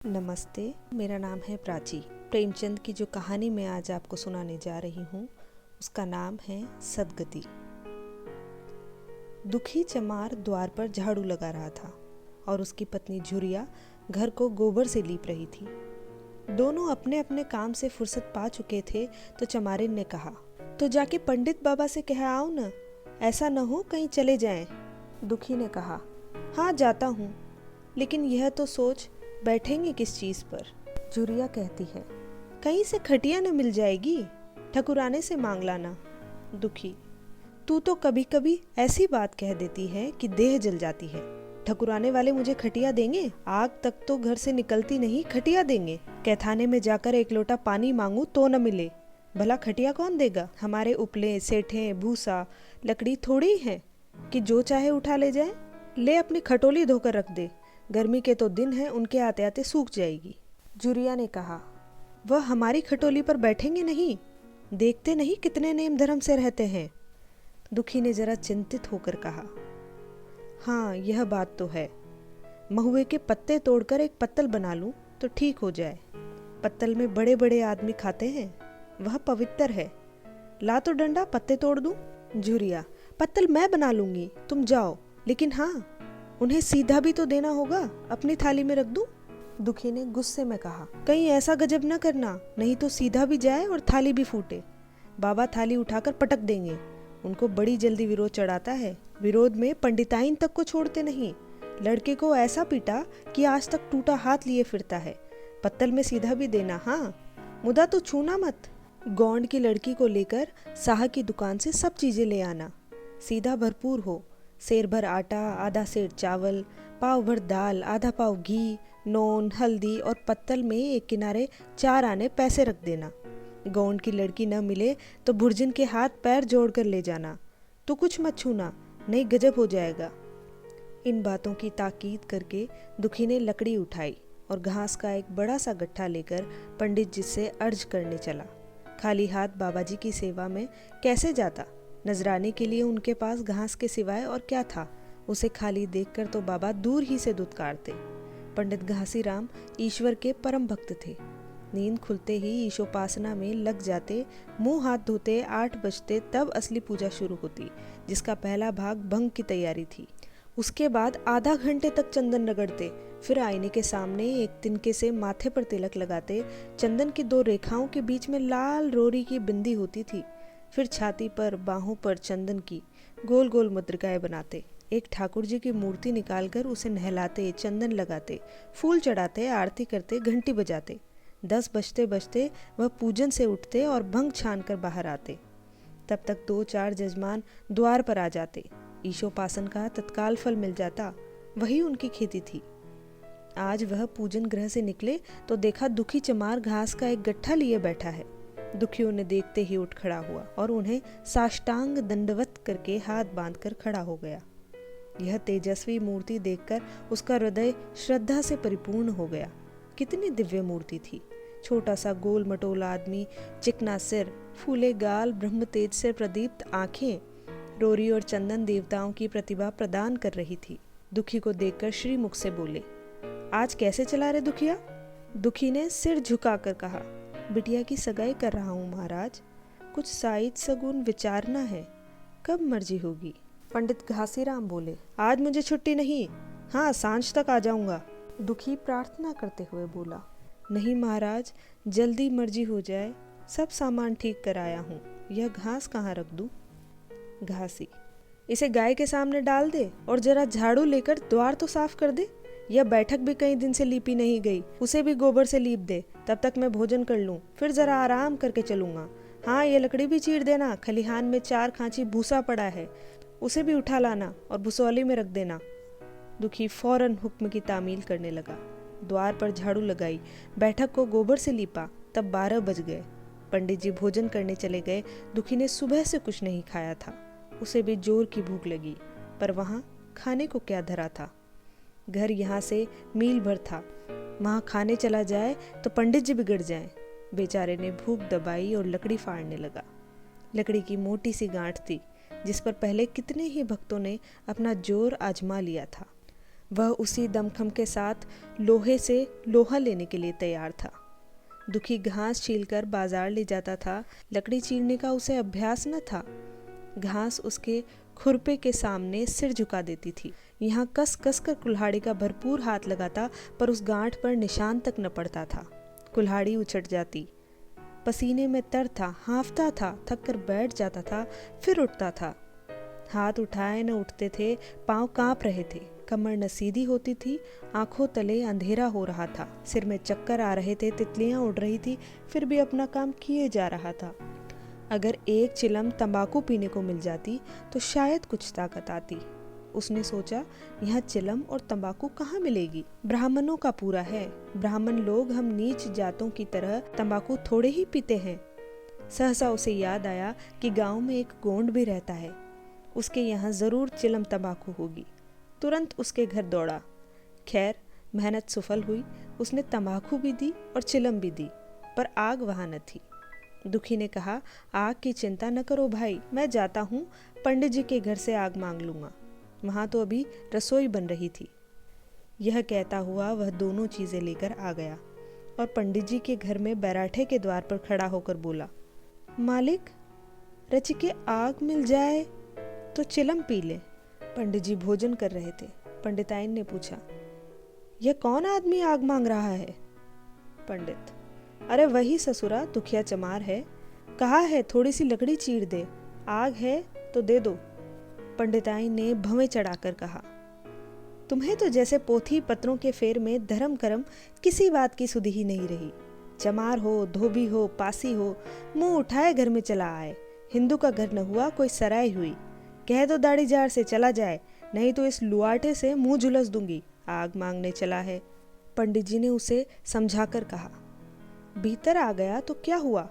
नमस्ते, मेरा नाम है प्राची। प्रेमचंद की जो कहानी मैं आज आपको सुनाने जा रही हूँ उसका नाम है सदगति। दुखी चमार द्वार पर झाड़ू लगा रहा था और उसकी पत्नी झुरिया घर को गोबर से लीप रही थी। दोनों अपने अपने काम से फुर्सत पा चुके थे तो चमारिन ने कहा, तो जाके पंडित बाबा से कह आओ न, ऐसा न हो कहीं चले जाएं। दुखी ने कहा, हाँ जाता हूँ, लेकिन यह तो सोच बैठेंगे किस चीज पर। झुरिया कहती है, कहीं से खटिया न मिल जाएगी, ठकुराने से मांग लाना। दुखी, तू तो कभी कभी ऐसी बात कह देती है कि देह जल जाती है। ठकुराने वाले मुझे खटिया देंगे? आग तक तो घर से निकलती नहीं, खटिया देंगे? कैथाने में जाकर एक लोटा पानी मांगू तो न मिले, भला खटिया कौन देगा? हमारे उपले, सेठे, भूसा, लकड़ी थोड़ी है कि जो चाहे उठा ले जाए। ले अपनी खटोली धोकर रख दे, गर्मी के तो दिन है, उनके आते आते सूख जाएगी। झुरिया ने कहा, वह हमारी खटोली पर बैठेंगे नहीं? देखते नहीं कितने नेम धर्म से रहते हैं। दुखी ने जरा चिंतित होकर कहा, हाँ यह बात तो है। महुए के पत्ते तोड़कर एक पत्तल बना लूं तो ठीक हो जाए। पत्तल में बड़े बड़े आदमी खाते हैं, वह पवित्र है। ला तो डंडा, पत्ते तोड़ दूं। झुरिया, पत्तल मैं बना लूंगी, तुम जाओ, लेकिन हाँ उन्हें सीधा भी तो देना होगा, अपनी थाली में रख दूं? दुखी ने गुस्से में कहा, कहीं ऐसा गजब न करना, नहीं तो सीधा भी जाए और थाली भी फूटे। बाबा थाली उठाकर पटक देंगे। उनको बड़ी जल्दी विरोध चढ़ाता है। विरोध में पंडिताइन तक को छोड़ते नहीं। लड़के को ऐसा पीटा कि आज तक टूटा हाथ लिए फिरता है। पत्तल में सीधा भी देना, हाँ, मुदा तो छूना मत। गौंड की लड़की को लेकर साह की दुकान से सब चीजें ले आना, सीधा भरपूर हो। सेर भर आटा, आधा सेर चावल, पाव भर दाल, आधा पाव घी, नून, हल्दी और पत्तल में एक किनारे 4 आने पैसे रख देना। गौंड की लड़की न मिले तो भुर्जिन के हाथ पैर जोड़कर ले जाना। तो कुछ मत छूना, नहीं गजब हो जाएगा। इन बातों की ताकीद करके दुखी ने लकड़ी उठाई और घास का एक बड़ा सा गट्ठा लेकर पंडित जी से अर्ज करने चला। खाली हाथ बाबा जी की सेवा में कैसे जाता? नजराने के लिए उनके पास घास के सिवाय और क्या था? उसे खाली देखकर तो बाबा दूर ही से दुत्कारते। पंडित घासीराम ईश्वर के परम भक्त थे। नींद खुलते ही ईशोपासना में लग जाते। मुंह हाथ धोते 8 बजते तब असली पूजा शुरू होती, जिसका पहला भाग भंग की तैयारी थी। उसके बाद आधा घंटे तक चंदन रगड़ते, फिर आईने के सामने एक तिनके से माथे पर तिलक लगाते। चंदन की 2 रेखाओं के बीच में लाल रोरी की बिंदी होती थी। फिर छाती पर, बाहों पर चंदन की गोल गोल मुद्रिकाएं बनाते। एक ठाकुर जी की मूर्ति निकालकर उसे नहलाते, चंदन लगाते, फूल चढ़ाते, आरती करते, घंटी बजाते। 10 बजते बजते वह पूजन से उठते और भंग छान कर बाहर आते। तब तक 2-4 जजमान द्वार पर आ जाते। ईशोपासन का तत्काल फल मिल जाता, वही उनकी खेती थी। आज वह पूजन गृह से निकले तो देखा दुखी चमार घास का एक गट्ठा लिए बैठा है। दुखियों ने देखते ही उठ खड़ा हुआ और उन्हें साष्टांग दंडवत करके हाथ बांधकर खड़ा हो गया। यह तेजस्वी मूर्ति देखकर उसका हृदय श्रद्धा से परिपूर्ण हो गया। कितनी दिव्य मूर्ति थी। छोटा सा गोल मटोला आदमी, चिकना सिर, फूले गाल, ब्रह्म तेज से प्रदीप्त आंखें, रोरी और चंदन देवताओं की प्रतिभा प्रदान कर रही थी। दुखी को देखकर श्री मुख से बोले, आज कैसे चला रे दुखिया? दुखी ने सिर झुकाकर कहा, बिटिया की सगाई कर रहा हूँ महाराज, कुछ साइज सगुन विचारना है, कब मर्जी होगी? पंडित घासीराम बोले, आज मुझे छुट्टी नहीं, हाँ सांझ तक आ जाऊंगा। दुखी प्रार्थना करते हुए बोला, नहीं महाराज, जल्दी मर्जी हो जाए, सब सामान ठीक कराया हूँ, यह घास कहाँ रख दूँ? घासी, इसे गाय के सामने डाल दे और जरा झाड़ू लेकर द्वार तो साफ कर दे। यह बैठक भी कई दिन से लीपी नहीं गई, उसे भी गोबर से लीप दे, तब तक मैं भोजन कर लूं, फिर जरा आराम करके चलूंगा। हाँ ये लकड़ी भी चीर देना, खलिहान में 4 खांची भूसा पड़ा है, उसे भी उठा लाना और भुसौली में रख देना। दुखी फौरन हुक्म की तामील करने लगा। द्वार पर झाड़ू लगाई, बैठक को गोबर से लीपा, तब 12 बज गए। पंडित जी भोजन करने चले गए। दुखी ने सुबह से कुछ नहीं खाया था, उसे भी जोर की भूख लगी, पर वहाँ खाने को क्या धरा था? घर यहाँ से मील भर था, वहाँ खाने चला जाए तो पंडित जी बिगड़ जाएं। बेचारे ने भूख दबाई और लकड़ी फाड़ने लगा। लकड़ी की मोटी सी गांठ थी, जिस पर पहले कितने ही भक्तों ने अपना जोर आजमा लिया था। वह उसी दमखम के साथ लोहे से लोहा लेने के लिए तैयार था। दुखी घास छीलकर बाजार ले जाता था। लकड़ी चीरने का उसे अभ्यास न था। घास उसके खुरपे के सामने सिर झुका देती थी। यहाँ कस कस कर कुल्हाड़ी का भरपूर हाथ लगाता, पर उस गांठ पर निशान तक न पड़ता था। कुल्हाड़ी उछट जाती। पसीने में तर था, हाँफता था, थक कर बैठ जाता था, फिर उठता था। हाथ उठाए न उठते थे, पांव कांप रहे थे, कमर न सीधी होती थी, आंखों तले अंधेरा हो रहा था, सिर में चक्कर आ रहे थे, तितलियां उड़ रही थी, फिर भी अपना काम किए जा रहा था। अगर एक चिलम तंबाकू पीने को मिल जाती तो शायद कुछ ताकत आती। उसने सोचा, यह चिलम और तंबाकू कहाँ मिलेगी? ब्राह्मणों का पूरा है। ब्राह्मण लोग हम नीच जातों की तरह तंबाकू थोड़े ही पीते हैं। सहसा उसे याद आया कि गांव में एक गोंड भी रहता है, उसके यहाँ जरूर चिलम तंबाकू होगी। तुरंत उसके घर दौड़ा। खैर, मेहनत सफल हुई। उसने तंबाकू भी दी और चिलम भी दी, पर आग वहां न थी। दुखी ने कहा, आग की चिंता न करो भाई, मैं जाता हूँ, पंडित जी के घर से आग मांग लूंगा, वहां तो अभी रसोई बन रही थी। यह कहता हुआ वह दोनों चीजें लेकर आ गया और पंडित जी के घर में बैराठे के द्वार पर खड़ा होकर बोला, मालिक, रच के आग मिल जाए तो चिलम पी ले। पंडित जी भोजन कर रहे थे। पंडिताइन ने पूछा, यह कौन आदमी आग मांग रहा है? पंडित, अरे वही ससुरा, दुखिया चमार है, कहा है थोड़ी सी लकड़ी चीर दे, आग है तो दे दो। पंडिताइन ने भवें चढ़ाकर कहा, तुम्हें तो जैसे पोथी पत्रों के फेर में धर्म कर्म किसी बात की सुधि ही नहीं रही। चमार हो, धोबी हो, पासी हो, मुंह उठाए घर में चला आए। हिंदू का घर न हुआ कोई सराय हुई। कह दो दाढ़ी जार से चला जाए, नहीं तो इस लुआटे से मुंह झुलस दूंगी। आग मांगने चला है। पंडित जी ने उसे समझाकर कहा, भीतर आ गया तो क्या हुआ?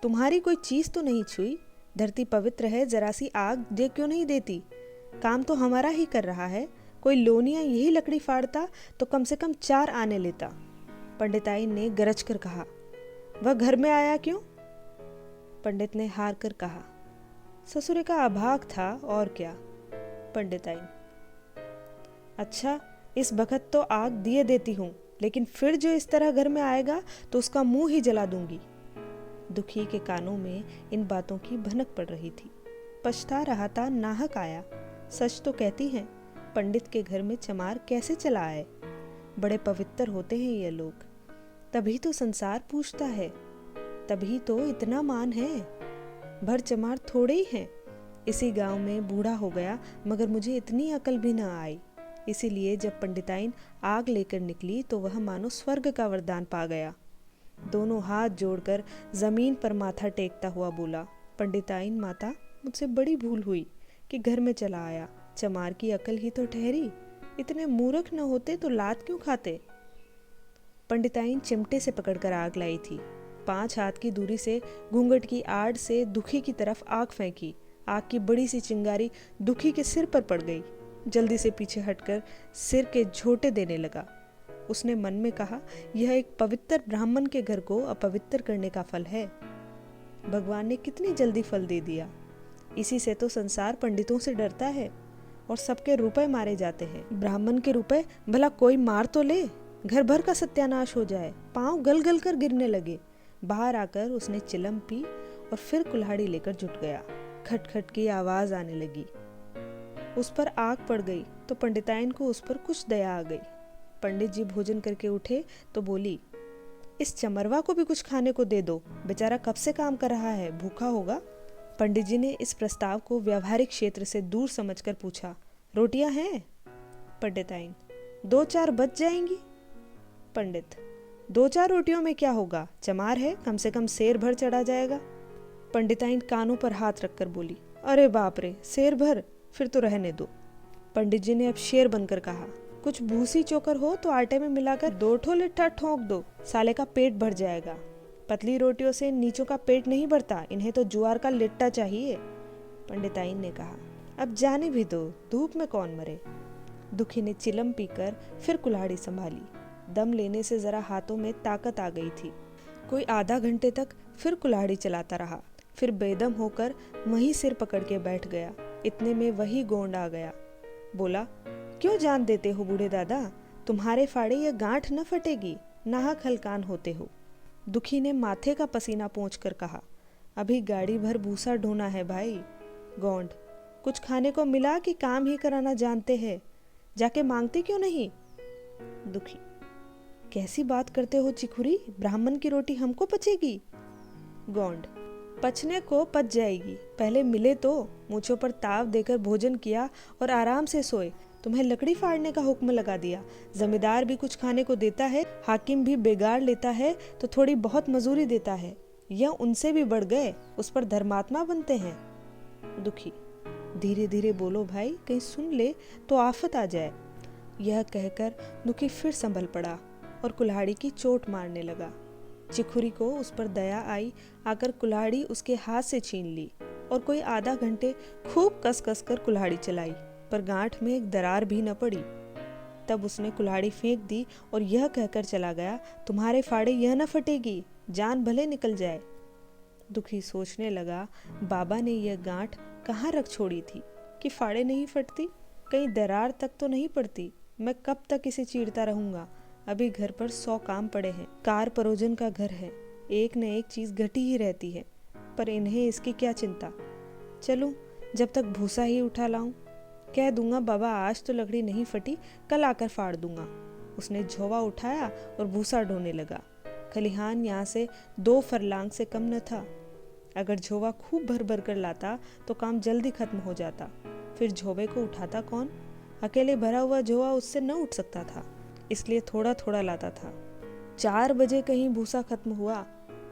तुम्हारी कोई चीज तो नहीं छुई। धरती पवित्र है, जरा सी आग दे क्यों नहीं देती? काम तो हमारा ही कर रहा है। कोई लोनिया यही लकड़ी फाड़ता तो कम से कम 4 आने लेता। पंडिताइन ने गरज कर कहा, वह घर में आया क्यों? पंडित ने हार कर कहा, ससुरे का अभाग था और क्या। पंडिताइन, अच्छा, इस बखत तो आग दिए देती हूँ, लेकिन फिर जो इस तरह घर में आएगा तो उसका मुंह ही जला दूंगी। दुखी के कानों में इन बातों की भनक पड़ रही थी। पछता रहा था, नाहक आया। सच तो कहती हैं, पंडित के घर में चमार कैसे चला आए? बड़े पवित्र होते हैं ये लोग, तभी तो संसार पूछता है, तभी तो इतना मान है। भर चमार थोड़े ही हैं। इसी गांव में बूढ़ा हो गया, मगर मुझे इतनी अकल भी न आई। इसीलिए जब पंडिताइन आग लेकर निकली तो वह मानो स्वर्ग का वरदान पा गया। दोनों हाथ जोड़कर जमीन पर माथा टेकता हुआ बोला, पंडिताइन माता, मुझसे बड़ी भूल हुई कि घर में चला आया। चमार की अकल ही तो ठहरी। इतने मूर्ख न होते तो लात क्यों खाते? पंडिताइन चिमटे से पकड़कर आग लाई थी। 5 हाथ की दूरी से घूंघट की आड़ से दुखी की तरफ आग फेंकी। आग की बड़ी सी चिंगारी दुखी के सिर पर पड़ गई। जल्दी से पीछे हटकर सिर के झोंटे देने लगा। उसने मन में कहा, यह एक पवित्र ब्राह्मण के घर को अपवित्र करने का फल है। भगवान ने कितनी जल्दी फल दे दिया। इसी से तो संसार पंडितों से डरता है और सबके रुपए मारे जाते हैं। ब्राह्मण के रुपए भला कोई मार तो ले, घर भर का सत्यानाश हो जाए। पांव गल गल कर गिरने लगे। बाहर आकर उसने चिलम पी और फिर कुल्हाड़ी लेकर जुट गया। खटखट की आवाज आने लगी। उस पर आग पड़ गई तो पंडिताइन को उस पर कुछ दया आ गई। पंडित जी भोजन करके उठे तो बोली, इस चमरवा को भी कुछ खाने को दे दो, बेचारा कब से काम कर रहा है, भूखा होगा। पंडित जी ने इस प्रस्ताव को व्यवहारिक क्षेत्र से दूर समझकर पूछा, रोटियां हैं? पंडिताइन, 2-4 बच जाएंगी। पंडित, 2-4 रोटियों में क्या होगा, चमार है, कम से कम सेर भर चढ़ा जाएगा। पंडिताइन कानों पर हाथ रखकर बोली, अरे बाप रे, सेर भर, फिर तो रहने दो। पंडित जी ने अब शेर बनकर कहा, कुछ भूसी चोकर हो तो आटे में मिलाकर 2 ठो लिट्ठा ठोक दो, साले का पेट भर जाएगा। पतली रोटियों से नीचों का पेट नहीं भरता, इन्हें तो ज्वार का लिट्टा चाहिए। पंडिताइन ने कहा, अब जाने भी दो, धूप में कौन मरे। दुखी ने चिलम पीकर फिर कुल्हाड़ी संभाली। दम लेने से जरा हाथों में ताकत आ गई थी। कोई आधा घंटे तक फिर कुल्हाड़ी चलाता रहा, फिर बेदम होकर वहीं सिर पकड़ के बैठ गया। इतने में वही गोंड आ गया। बोला, क्यों जान देते हो बूढ़े दादा? तुम्हारे फाड़े यह गांठ न फटेगी, नाहक हलकान होते हो। दुखी ने माथे का पसीना पोंछकर कहा। अभी गाड़ी भर भूसा ढोना है भाई। गौंड, कुछ खाने को मिला कि काम ही कराना जानते हैं? जाके मांगते क्यों नहीं? दुखी, कैसी बात करते हो चिखुरी, ब्राह्मण की रोटी हमको पचेगी? गौंड, पचने को पच जाएगी, पहले मिले तो। मूंछों पर ताव देकर भोजन किया और आराम से सोए। तुम्हें लकड़ी फाड़ने का हुक्म लगा दिया। जमींदार भी कुछ खाने को देता है, हाकिम भी बेगार लेता है तो थोड़ी बहुत मजूरी देता है। यह उनसे भी बढ़ गए, उस पर धर्मात्मा बनते हैं। दुखी, धीरे धीरे बोलो भाई, कहीं सुन ले तो आफत आ जाए। यह कहकर दुखी फिर संभल पड़ा और कुल्हाड़ी की चोट मारने लगा। चिखुरी को उस पर दया आई, आकर कुल्हाड़ी उसके हाथ से छीन ली और कोई आधा घंटे खूब कस कस कर कुल्हाड़ी चलाई, पर गांठ में एक दरार भी न पड़ी। तब उसने कुल्हाड़ी फेंक दी और यह कहकर चला गया, तुम्हारे फाड़े यह न फटेगी, जान भले निकल जाए। दुखी सोचने लगा, बाबा ने यह गांठ कहाँ रख छोड़ी थी कि फाड़े नहीं फटती? कहीं दरार तक तो नहीं पड़ती? मैं कब तक इसे चीरता रहूंगा? अभी घर पर 100 काम पड़े हैं। कार परोजन का घर है, एक न एक चीज घटी ही रहती है, पर इन्हें इसकी क्या चिंता। चलूं, जब तक भूसा ही उठा लाऊं। कह दूंगा बाबा आज तो लकड़ी नहीं फटी, कल आकर फाड़ दूंगा। उसने झोवा उठाया और भूसा ढोने लगा। खलिहान यहाँ से 2 फरलांग से कम न था। अगर झोवा खूब भर भर कर लाता तो काम जल्दी खत्म हो जाता। फिर झोवे को उठाता कौन? अकेले भरा हुआ झोवा उससे न उठ सकता था, इसलिए थोड़ा थोड़ा लाता था। 4 बजे कहीं भूसा खत्म हुआ।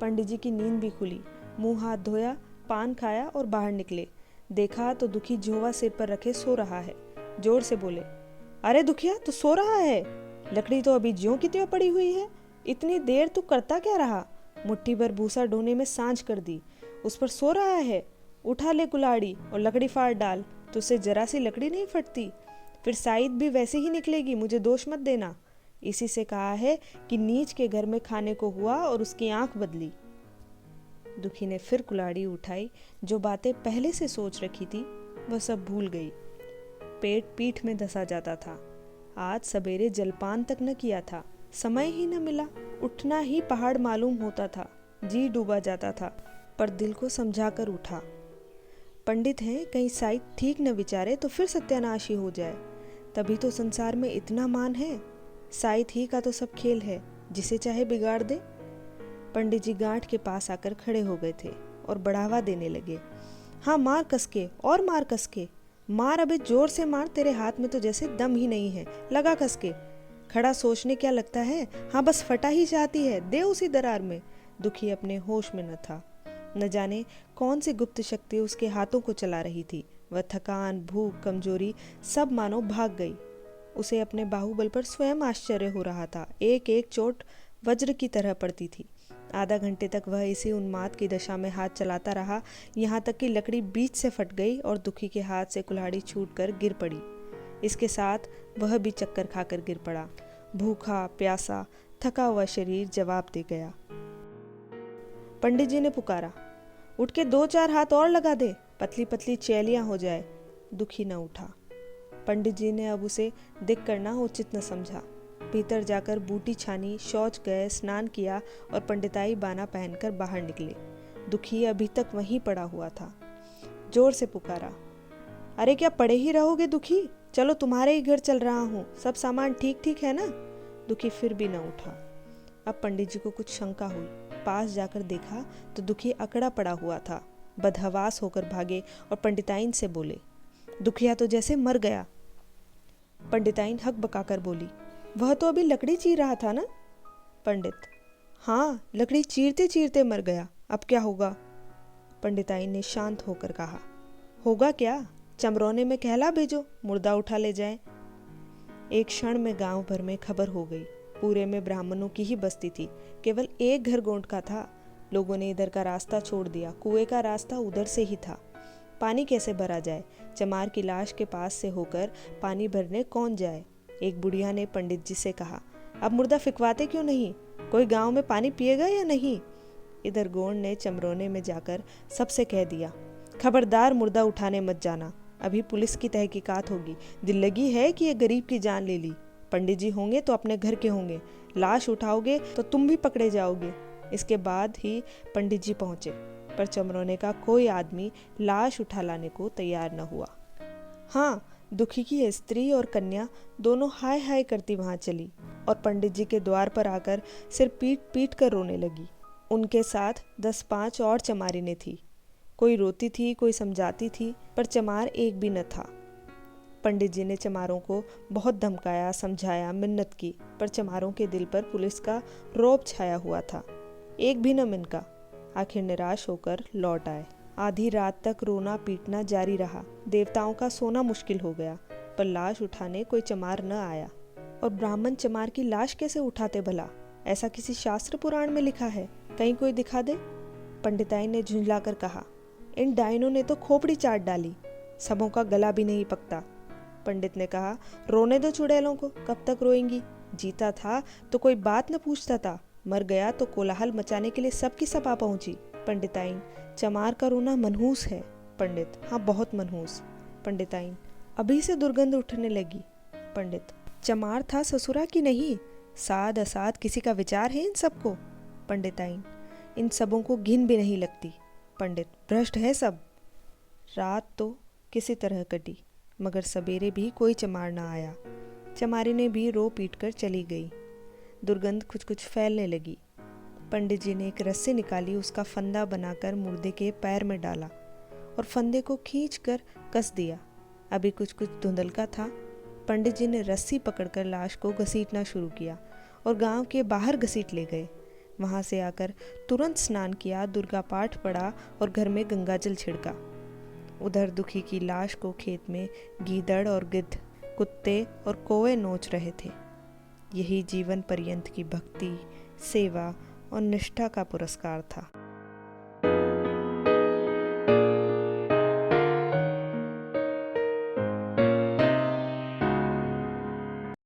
पंडित जी की नींद भी खुली। मुंह हाथ धोया, पान खाया और बाहर निकले। देखा तो दुखी झोवा सिर पर रखे सो रहा है। जोर से बोले, अरे दुखिया, तू सो रहा है? लकड़ी तो अभी ज्यों की त्यों पड़ी हुई है। इतनी देर तू करता क्या रहा? मुट्ठी भर भूसा ढोने में सांझ कर दी, उस पर सो रहा है। उठा ले कुल्हाड़ी और लकड़ी फाड़ डाल, तुझसे जरा सी लकड़ी नहीं फटती। फिर साइद भी वैसे ही निकलेगी, मुझे दोष मत देना। इसी से कहा है कि नीच के घर में खाने को हुआ और उसकी आंख बदली। दुखी ने फिर कुल्हाड़ी उठाई। जो बातें पहले से सोच रखी थी वह सब भूल गई। पेट पीठ में धंसा जाता था। आज सवेरे जलपान तक न किया था, समय ही न मिला। उठना ही पहाड़ मालूम होता था। जी डूबा जाता था, पर दिल को समझाकर उठा। पंडित हैं, कहीं साइद ठीक न विचारे तो फिर सत्यानाश ही हो जाए। तभी तो संसार में इतना मान है। साइद ही का तो सब खेल है, जिसे चाहे बिगाड़ दे। पंडित जी गांठ के पास आकर खड़े हो गए थे और बढ़ावा देने लगे। हाँ, मार कसके और मार कसके, मार, अबे जोर से मार, तेरे हाथ में तो जैसे दम ही नहीं है, लगा कसके। खड़ा सोचने क्या लगता है? हाँ, बस फटा ही चाहती है, दे उसी दरार में। दुखी अपने होश में न था। न जाने कौन सी गुप्त शक्ति उसके हाथों को चला रही थी। वह थकान, भूख, कमजोरी सब मानो भाग गई। उसे अपने बाहुबल पर स्वयं आश्चर्य हो रहा था। एक एक चोट वज्र की तरह पड़ती थी। आधा घंटे तक वह इसी उन्माद की दशा में हाथ चलाता रहा, यहाँ तक कि लकड़ी बीच से फट गई और दुखी के हाथ से कुल्हाड़ी छूटकर गिर पड़ी। इसके साथ वह भी चक्कर खाकर गिर पड़ा। भूखा प्यासा थका हुआ शरीर जवाब दे गया। पंडित जी ने पुकारा, उठ के 2-4 हाथ और लगा दे, पतली पतली चैलियां हो जाए। दुखी न उठा। पंडित जी ने अब उसे दिख करना उचित न समझा। भीतर जाकर बूटी छानी, शौच गए, स्नान किया और पंडिताई बाना पहनकर बाहर निकले। दुखी अभी तक वहीं पड़ा हुआ था। जोर से पुकारा, अरे क्या पड़े ही रहोगे दुखी? चलो, तुम्हारे ही घर चल रहा हूँ, सब सामान ठीक ठीक है ना? दुखी फिर भी न उठा। अब पंडित जी को कुछ शंका हुई। पास जाकर देखा तो दुखी अकड़ा पड़ा हुआ था। बदहवास होकर भागे और पंडिताइन से बोले, दुखिया तो जैसे मर गया। पंडिताइन हक बकाकर बोली, वह तो अभी लकड़ी चीर रहा था ना? पंडित, हाँ, लकड़ी चीरते चीरते मर गया, अब क्या होगा? पंडिताइन ने शांत होकर कहा, होगा क्या? चमरोने में कहला भेजो, मुर्दा उठा ले जाए। एक क्षण में गांव भर में खबर हो गई। पूरे में ब्राह्मणों की ही बस्ती थी। केवल एक घर गोंड का था। लोगों ने इधर का रास्ता छोड़ दिया। कुएं का रास्ता उधर से ही था। पानी कैसे भरा जाए? चमार की लाश के पास से होकर पानी भरने कौन जाए? एक बुढ़िया ने पंडित जी से कहा, अब मुर्दा फिकवाते क्यों नहीं? कोई गांव में पानी पिएगा या नहीं? इधर गोंड ने चमरोने में जाकर सबसे कह दिया, खबरदार मुर्दा उठाने मत जाना, अभी पुलिस की तहकीकात होगी। दिल लगी है कि ये गरीब की जान ले ली। पंडित जी होंगे तो अपने घर के होंगे, लाश उठाओगे तो तुम भी पकड़े जाओगे। इसके बाद ही पंडित जी पहुंचे, पर चमरोने का कोई आदमी लाश उठा लाने को तैयार न हुआ। हाँ, दुखी की स्त्री और कन्या दोनों हाय हाय करती वहां चली और पंडित जी के द्वार पर आकर सिर पीट पीट कर रोने लगी। उनके साथ 10-5 और चमारिनें थी। कोई रोती थी, कोई समझाती थी, पर चमार एक भी न था। पंडित जी ने चमारों को बहुत धमकाया, समझाया, मिन्नत की, पर चमारों के दिल पर पुलिस का रौब छाया हुआ था। एक भी न मिनका। आखिर निराश होकर लौट आए। आधी रात तक रोना पीटना जारी रहा। देवताओं का सोना मुश्किल हो गया, पर लाश उठाने कोई चमार न आया। और ब्राह्मण चमार की लाश कैसे उठाते भला? ऐसा किसी शास्त्र पुराण में लिखा है? कहीं कोई दिखा दे। पंडिताई ने झुंझलाकर कहा, इन डायनों ने तो खोपड़ी चाट डाली, सबों का गला भी नहीं पकता। पंडित ने कहा, रोने दो चुड़ैलों को, कब तक रोएंगी? जीता था तो कोई बात न पूछता था, मर गया तो कोलाहल मचाने के लिए सबकी सब आ पहुंची। पंडिताइन, चमार का रोना मनहूस है। पंडित, हाँ बहुत मनहूस। पंडिताइन, अभी से दुर्गंध उठने लगी। पंडित, चमार था ससुरा की नहीं? साद असाद किसी का विचार है इन सबको? पंडिताइन, इन सबों को घिन भी नहीं लगती। पंडित, भ्रष्ट है सब। रात तो किसी तरह कटी, मगर सवेरे भी कोई चमार ना आया। चमारी ने भी रो पीट कर चली गई। दुर्गंध कुछ कुछ फैलने लगी। पंडित जी ने एक रस्सी निकाली, उसका फंदा बनाकर मुर्दे के पैर में डाला और फंदे को खींचकर कस दिया। अभी कुछ कुछ धुंधलका था। पंडित जी ने रस्सी पकड़कर लाश को घसीटना शुरू किया और गांव के बाहर घसीट ले गए। वहां से आकर तुरंत स्नान किया, दुर्गा पाठ पढ़ा और घर में गंगाजल छिड़का। उधर दुखी की लाश को खेत में गीदड़ और गिद्ध, कुत्ते और कौवे नोच रहे थे। यही जीवन पर्यंत की भक्ति, सेवा और निष्ठा का पुरस्कार था।